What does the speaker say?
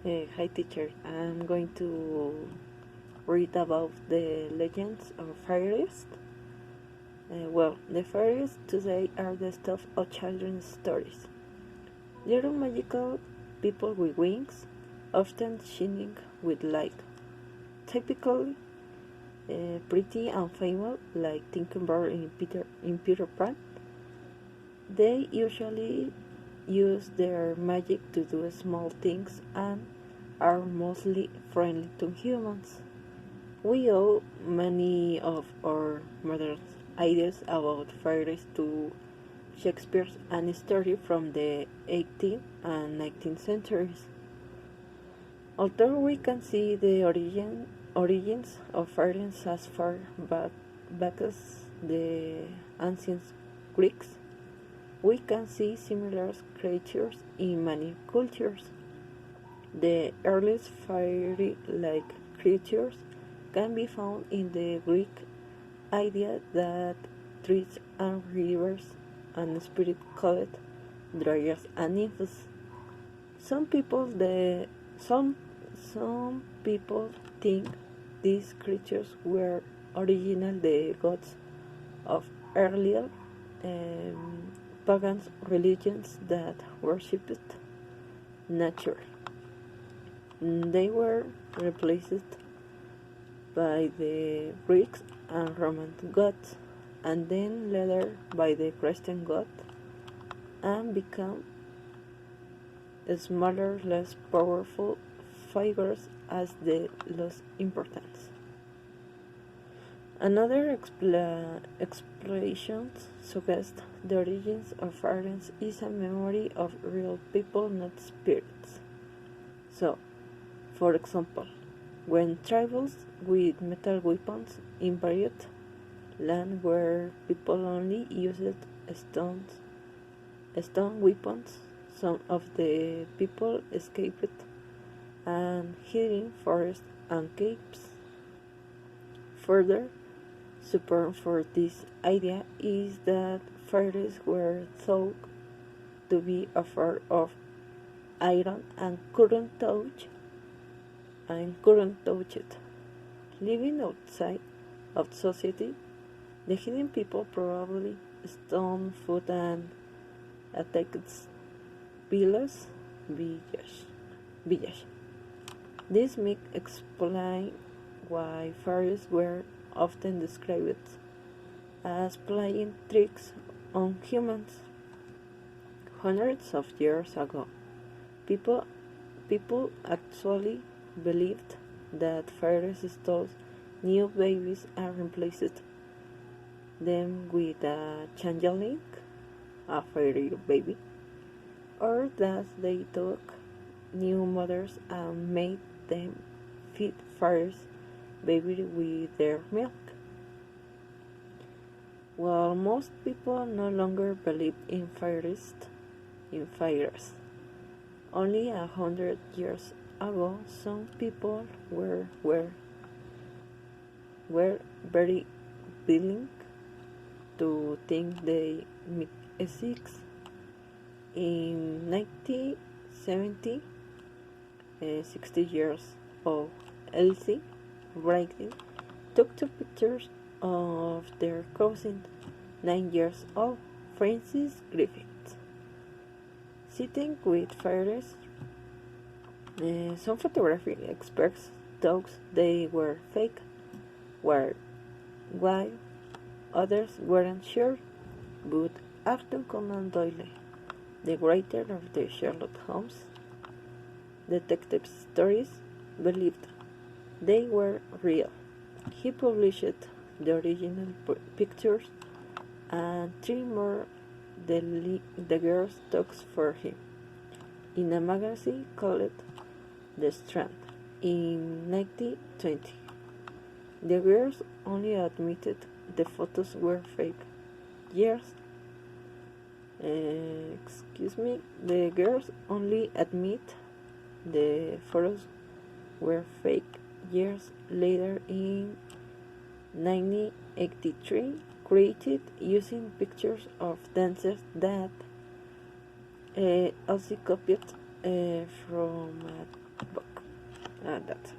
Hi teacher, I'm going to read about the legends of fairies. The fairies today are the stuff of children's stories. Little magical people with wings, often shining with light. Typically pretty and famous, like Tinkerbell in Peter Pan. They usually use their magic to do small things and are mostly friendly to humans. We owe many of our modern ideas about fairies to Shakespeare's an story from the 18th and 19th centuries. Although we can see the origins of fairies as far back as the ancient Greeks, we can see similar creatures in many cultures. The earliest fairy-like creatures can be found in the Greek idea that trees and rivers and spirits called dryads and nymphs. Some people the some people think these creatures were original the gods of earlier pagan religions that worshipped nature. They were replaced by the Greeks and Roman gods, and then later by the Christian god, and become smaller, less powerful figures as they lost importance. Another exploration suggests the origins of fairies is a memory of real people, not spirits. So, for example, when tribals with metal weapons invaded land where people only used stone weapons, some of the people escaped and hid in forests and caves. Further support for this idea is that fairies were thought to be afraid of iron and couldn't touch it. Living outside of society, the hidden people probably stoned food and attacked villas. This may explain why fairies were often described as playing tricks on humans. Hundreds of years ago, people actually believed that fairies stole new babies and replaced them with a changeling, a fairy baby, or that they took new mothers and made them feed fairies baby with their milk. While most people no longer believe in fairies, only 100 years ago, some people were very willing to think they might exist. In 1970, 60 years old Elsie Brightly took two pictures of their cousin, 9 years old, Francis Griffith, sitting with fairies. Some photography experts thought they were fake, while others weren't sure, but Arthur Conan Doyle, the writer of the Sherlock Holmes detective stories, believed they were real. He published the original pictures and three more the girls took for him in a magazine called The Strand in 1920. The girls only admitted the photos were fake. Years The girls only admit the photos were fake years later in 1983, created using pictures of dancers that also copied from That's